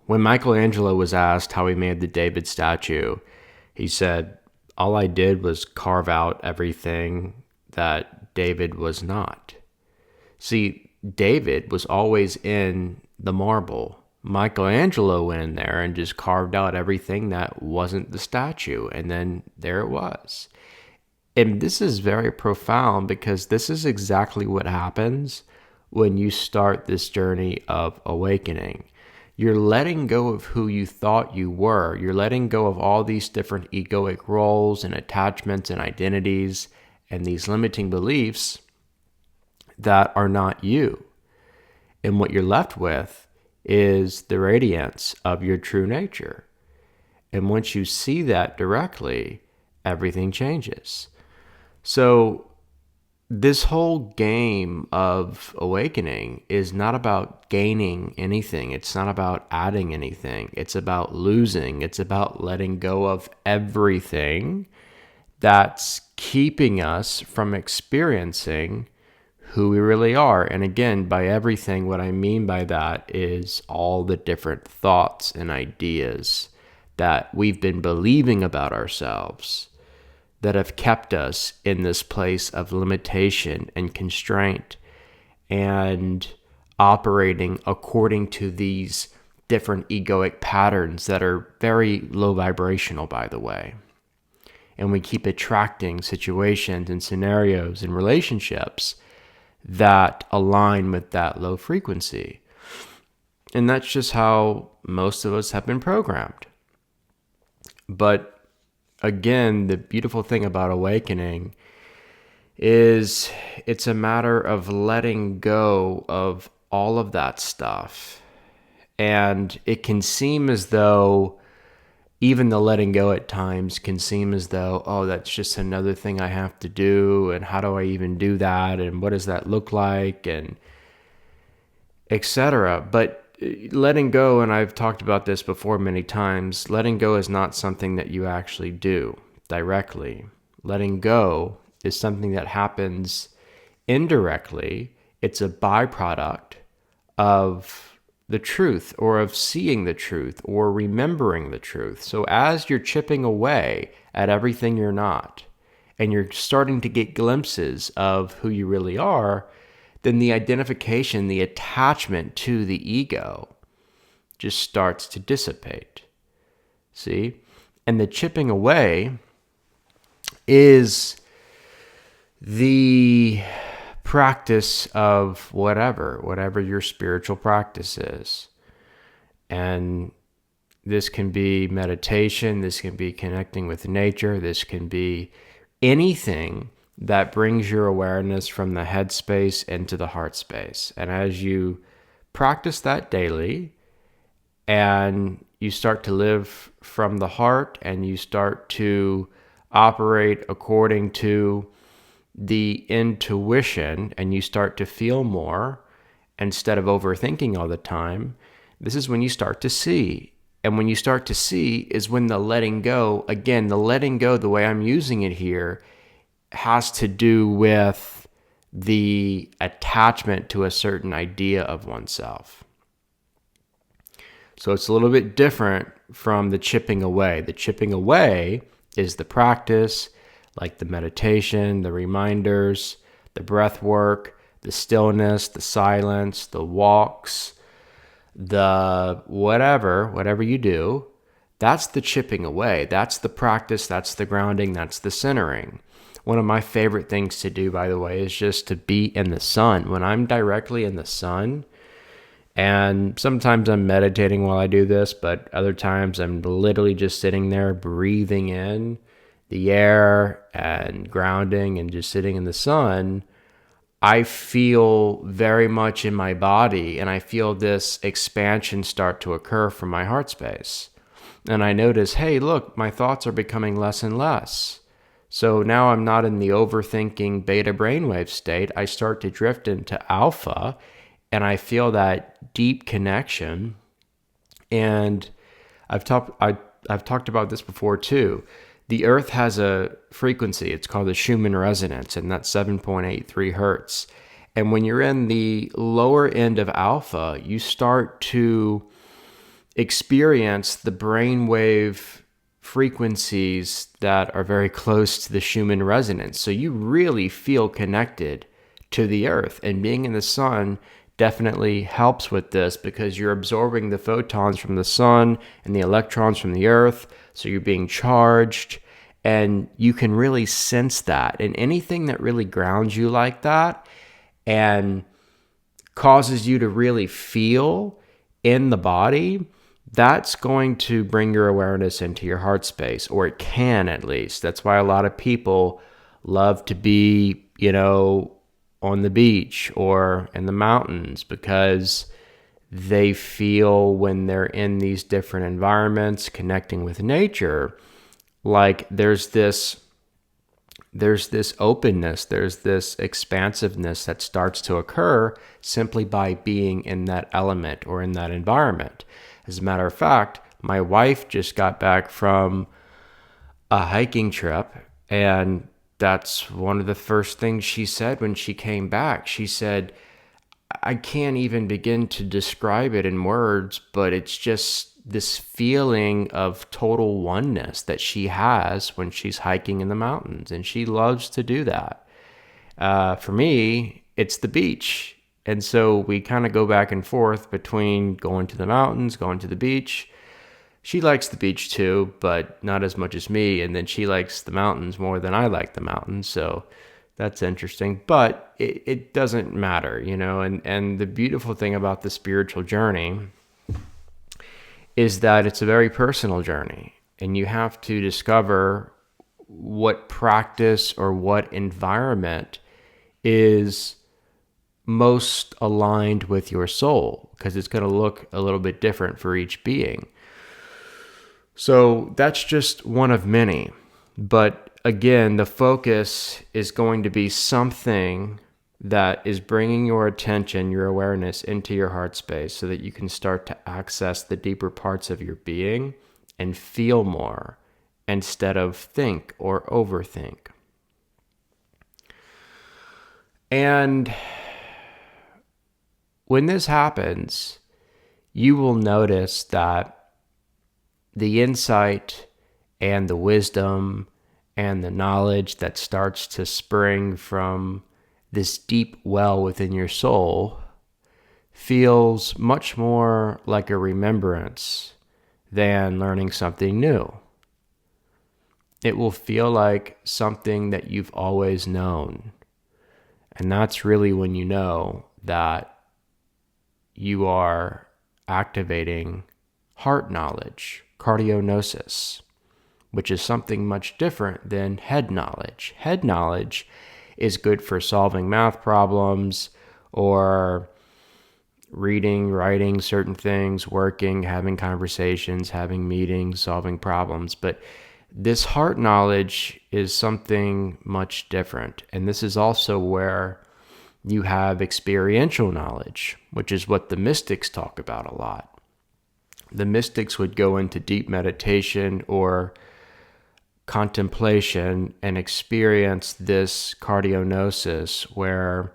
When Michelangelo was asked how he made the David statue, he said, "All I did was carve out everything that David was not." See, David was always in the marble. Michelangelo went in there and just carved out everything that wasn't the statue, and then there it was. And this is very profound because this is exactly what happens when you start this journey of awakening. You're letting go of who you thought you were. You're letting go of all these different egoic roles and attachments and identities and these limiting beliefs that are not you. And what you're left with is the radiance of your true nature. And once you see that directly, everything changes. So, this whole game of awakening is not about gaining anything. It's not about adding anything. It's about losing. It's about letting go of everything that's keeping us from experiencing who we really are. And again, by everything, what I mean by that is all the different thoughts and ideas that we've been believing about ourselves that have kept us in this place of limitation and constraint and operating according to these different egoic patterns that are very low vibrational, by the way. And we keep attracting situations and scenarios and relationships that align with that low frequency. And that's just how most of us have been programmed. But again, the beautiful thing about awakening is it's a matter of letting go of all of that stuff. And it can seem as though even the letting go at times can seem as though, oh, that's just another thing I have to do. And how do I even do that? And what does that look like? And etc. But letting go, and I've talked about this before many times, letting go is not something that you actually do directly. Letting go is something that happens indirectly. It's a byproduct of the truth or of seeing the truth or remembering the truth. So as you're chipping away at everything you're not, and you're starting to get glimpses of who you really are, then the identification, the attachment to the ego just starts to dissipate. See? And the chipping away is the practice of whatever your spiritual practice is. And this can be meditation, this can be connecting with nature, this can be anything that brings your awareness from the head space into the heart space. And as you practice that daily and you start to live from the heart and you start to operate according to the intuition and you start to feel more instead of overthinking all the time, this is when you start to see. And when you start to see is when the letting go, again, the letting go, the way I'm using it here, has to do with the attachment to a certain idea of oneself. So it's a little bit different from the chipping away. The chipping away is the practice, like the meditation, the reminders, the breath work, the stillness, the silence, the walks, the whatever you do. That's the chipping away. That's the practice. That's the grounding. That's the centering. One of my favorite things to do, by the way, is just to be in the sun. When I'm directly in the sun, and sometimes I'm meditating while I do this, but other times I'm literally just sitting there breathing in the air and grounding and just sitting in the sun, I feel very much in my body and I feel this expansion start to occur from my heart space. And I notice, hey, look, my thoughts are becoming less and less. So now I'm not in the overthinking beta brainwave state. I start to drift into alpha and I feel that deep connection. And I've talked about this before too. The earth has a frequency. It's called the Schumann resonance, and that's 7.83 hertz. And when you're in the lower end of alpha, you start to experience the brainwave frequencies that are very close to the Schumann resonance. So you really feel connected to the earth, and being in the sun definitely helps with this because you're absorbing the photons from the sun and the electrons from the earth. So you're being charged, and you can really sense that. And anything that really grounds you like that and causes you to really feel in the body, that's going to bring your awareness into your heart space, or it can at least. That's why a lot of people love to be, on the beach or in the mountains, because they feel when they're in these different environments, connecting with nature, like there's this openness, there's this expansiveness that starts to occur simply by being in that element or in that environment. As a matter of fact, my wife just got back from a hiking trip, and that's one of the first things she said when she came back. She said, I can't even begin to describe it in words, but it's just this feeling of total oneness that she has when she's hiking in the mountains, and she loves to do that. For me, it's the beach. And so we kind of go back and forth between going to the mountains, going to the beach. She likes the beach too, but not as much as me. And then she likes the mountains more than I like the mountains. So that's interesting. But it doesn't matter, and the beautiful thing about the spiritual journey is that it's a very personal journey. And you have to discover what practice or what environment is most aligned with your soul, because it's going to look a little bit different for each being. So that's just one of many. But again, the focus is going to be something that is bringing your attention, your awareness into your heart space so that you can start to access the deeper parts of your being and feel more instead of think or overthink. And when this happens, you will notice that the insight and the wisdom and the knowledge that starts to spring from this deep well within your soul feels much more like a remembrance than learning something new. It will feel like something that you've always known. And that's really when you know that you are activating heart knowledge, cardionosis, which is something much different than head knowledge. Head knowledge is good for solving math problems or reading, writing certain things, working, having conversations, having meetings, solving problems. But this heart knowledge is something much different. And this is also where you have experiential knowledge, which is what the mystics talk about a lot. The mystics would go into deep meditation or contemplation and experience this cardionosis where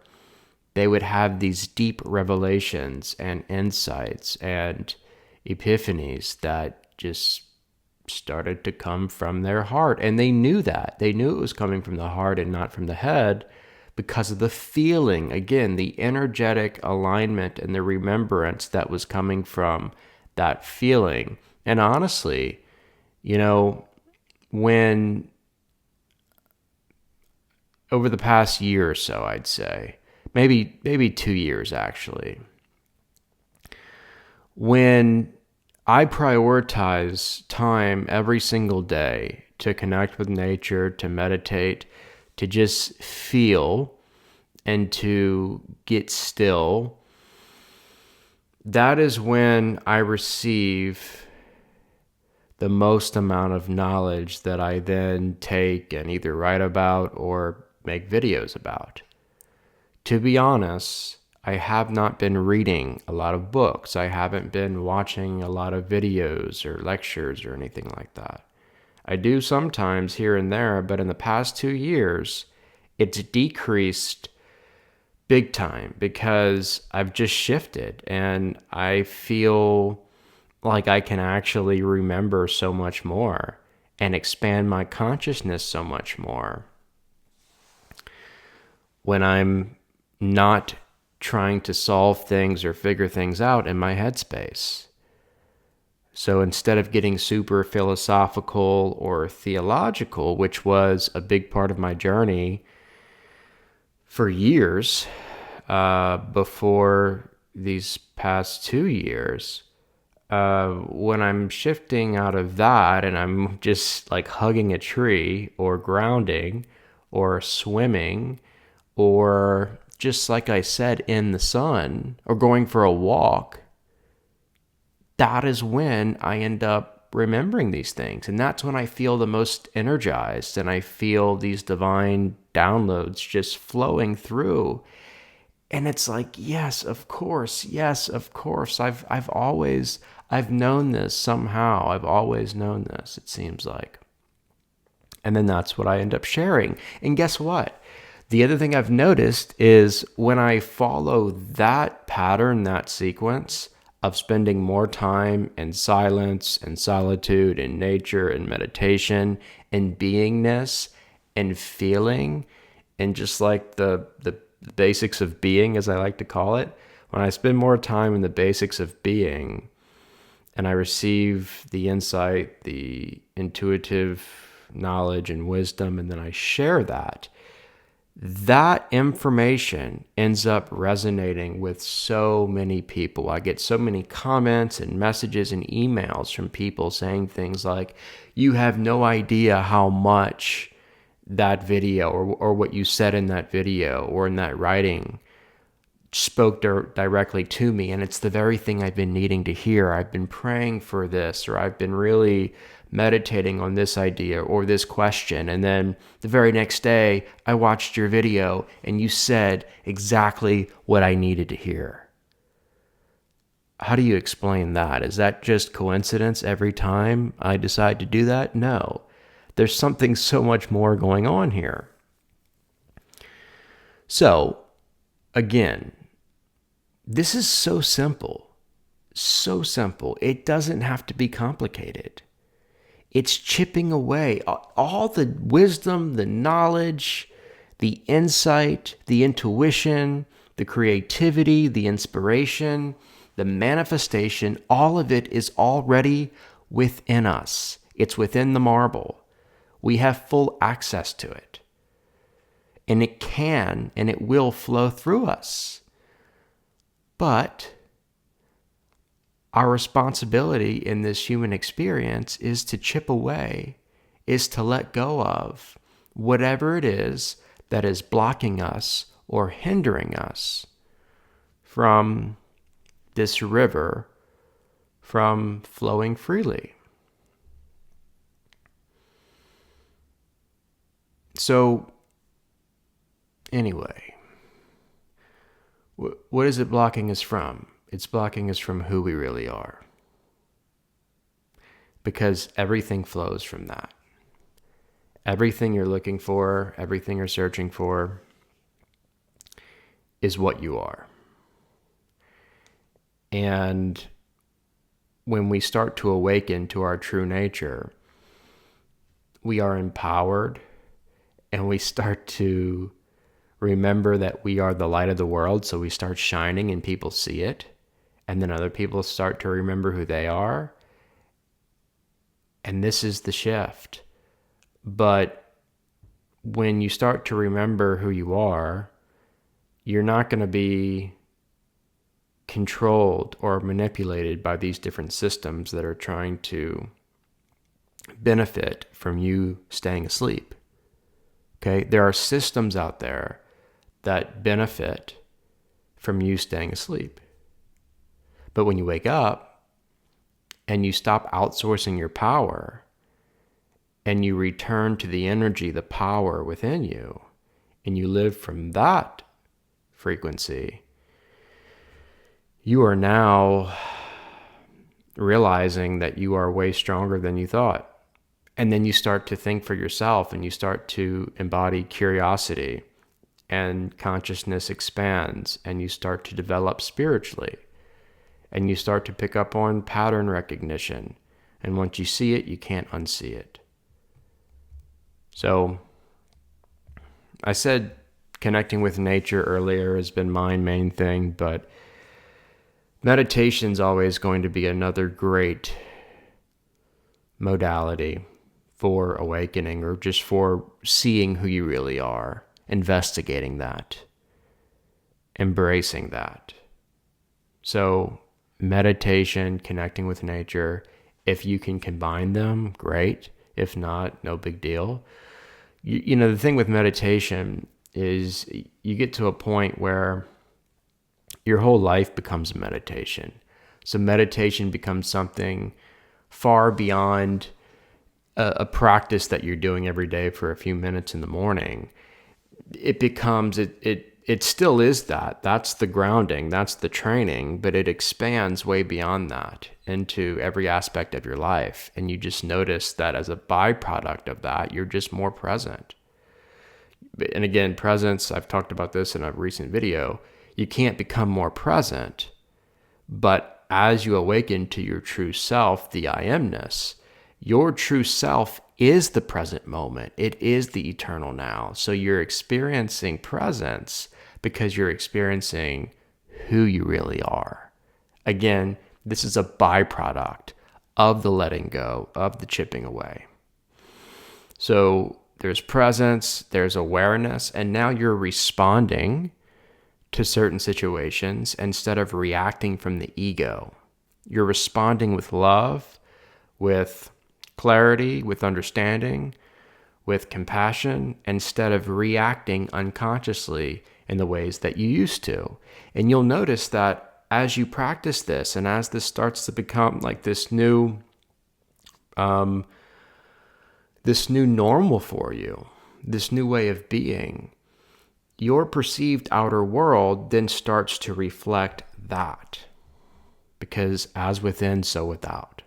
they would have these deep revelations and insights and epiphanies that just started to come from their heart. And they knew that. They knew it was coming from the heart and not from the head because of the feeling, again, the energetic alignment and the remembrance that was coming from that feeling. And honestly, when over the past year or so, I'd say, maybe 2 years actually, when I prioritize time every single day to connect with nature, to meditate, to just feel and to get still, that is when I receive the most amount of knowledge that I then take and either write about or make videos about. To be honest, I have not been reading a lot of books. I haven't been watching a lot of videos or lectures or anything like that. I do sometimes here and there, but in the past 2 years, it's decreased big time because I've just shifted and I feel like I can actually remember so much more and expand my consciousness so much more when I'm not trying to solve things or figure things out in my headspace. So instead of getting super philosophical or theological, which was a big part of my journey for years, before these past 2 years, when I'm shifting out of that and I'm just like hugging a tree or grounding or swimming or just like I said, in the sun or going for a walk, that is when I end up remembering these things. And that's when I feel the most energized and I feel these divine downloads just flowing through. And it's like, yes, of course. Yes, of course. I've known this somehow. I've always known this, it seems like. And then that's what I end up sharing. And guess what? The other thing I've noticed is when I follow that pattern, that sequence of spending more time in silence and solitude and nature and meditation and beingness and feeling and just like the basics of being, as I like to call it, when I spend more time in the basics of being and I receive the insight, the intuitive knowledge and wisdom, and then I share that information ends up resonating with so many people. I get so many comments and messages and emails from people saying things like, you have no idea how much that video or what you said in that video or in that writing spoke directly to me. And it's the very thing I've been needing to hear. I've been praying for this, or I've been really meditating on this idea or this question. And then the very next day, I watched your video and you said exactly what I needed to hear. How do you explain that? Is that just coincidence every time I decide to do that? No. There's something so much more going on here. So, again, this is so simple. So simple. It doesn't have to be complicated. It's chipping away all the wisdom, the knowledge, the insight, the intuition, the creativity, the inspiration, the manifestation. All of it is already within us. It's within the marble. We have full access to it. And it can and it will flow through us. But our responsibility in this human experience is to chip away, is to let go of whatever it is that is blocking us or hindering us from this river from flowing freely. So, anyway, what is it blocking us from? It's blocking us from who we really are. Because everything flows from that. Everything you're looking for, everything you're searching for is what you are. And when we start to awaken to our true nature, we are empowered and we start to remember that we are the light of the world. So we start shining and people see it. And then other people start to remember who they are. And this is the shift. But when you start to remember who you are, you're not going to be controlled or manipulated by these different systems that are trying to benefit from you staying asleep. Okay? There are systems out there that benefit from you staying asleep. But when you wake up and you stop outsourcing your power and you return to the energy, the power within you, and you live from that frequency, you are now realizing that you are way stronger than you thought. And then you start to think for yourself and you start to embody curiosity, and consciousness expands and you start to develop spiritually. and you start to pick up on pattern recognition. And once you see it, you can't unsee it. So I said connecting with nature earlier has been my main thing, but meditation's always going to be another great modality for awakening, or just for seeing who you really are, investigating that, embracing that. So meditation, connecting with nature, if you can combine them, great. If not, no big deal. You know, the thing with meditation is you get to a point where your whole life becomes a meditation. So meditation becomes something far beyond a practice that you're doing every day for a few minutes in the morning. It becomes, it still is that. That's the grounding, that's the training, but it expands way beyond that into every aspect of your life. And you just notice that as a byproduct of that, you're just more present. And again, presence, I've talked about this in a recent video. You can't become more present, but as you awaken to your true self, the I amness, your true self is the present moment. It is the eternal now. So you're experiencing presence because you're experiencing who you really are. Again, this is a byproduct of the letting go, of the chipping away. So there's presence, there's awareness, and now you're responding to certain situations instead of reacting from the ego. You're responding with love, with clarity, with understanding, with compassion, instead of reacting unconsciously in the ways that you used to. And you'll notice that as you practice this, and as this starts to become like this new normal for you, this new way of being, your perceived outer world then starts to reflect that. Because as within, so without.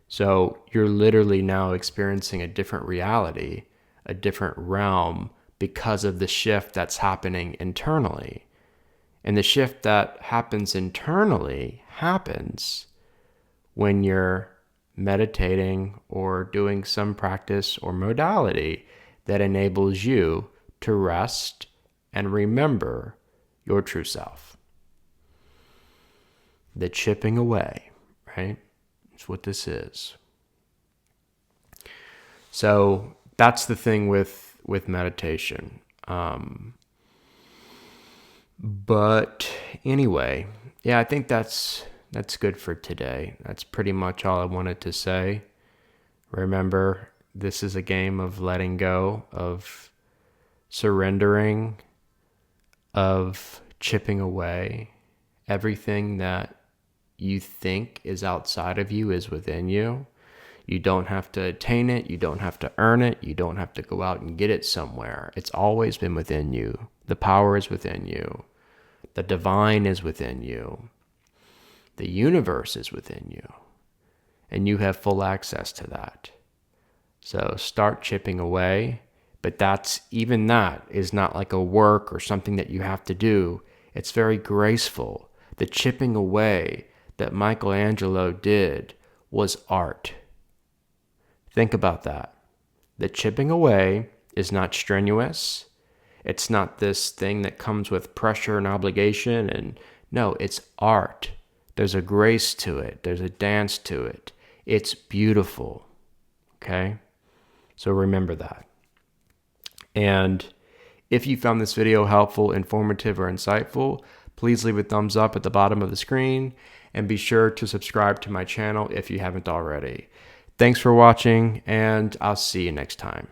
So you're literally now experiencing a different reality, a different realm, because of the shift that's happening internally. And the shift that happens internally happens when you're meditating or doing some practice or modality that enables you to rest and remember your true self. The chipping away, right? That's what this is. So that's the thing with meditation. But anyway, yeah, I think that's good for today. That's pretty much all I wanted to say. Remember, this is a game of letting go, of surrendering, of chipping away. Everything that you think is outside of you is within you. You don't have to attain it. You don't have to earn it. You don't have to go out and get it somewhere. It's always been within you. The power is within you. The divine is within you. The universe is within you. And you have full access to that. So start chipping away. But that is not like a work or something that you have to do. It's very graceful. The chipping away that Michelangelo did was art. Think about that. The chipping away is not strenuous. It's not this thing that comes with pressure and obligation. And no, it's art. There's a grace to it. There's a dance to it. It's beautiful. Okay? So remember that. And if you found this video helpful, informative, or insightful, please leave a thumbs up at the bottom of the screen and be sure to subscribe to my channel if you haven't already. Thanks for watching, and I'll see you next time.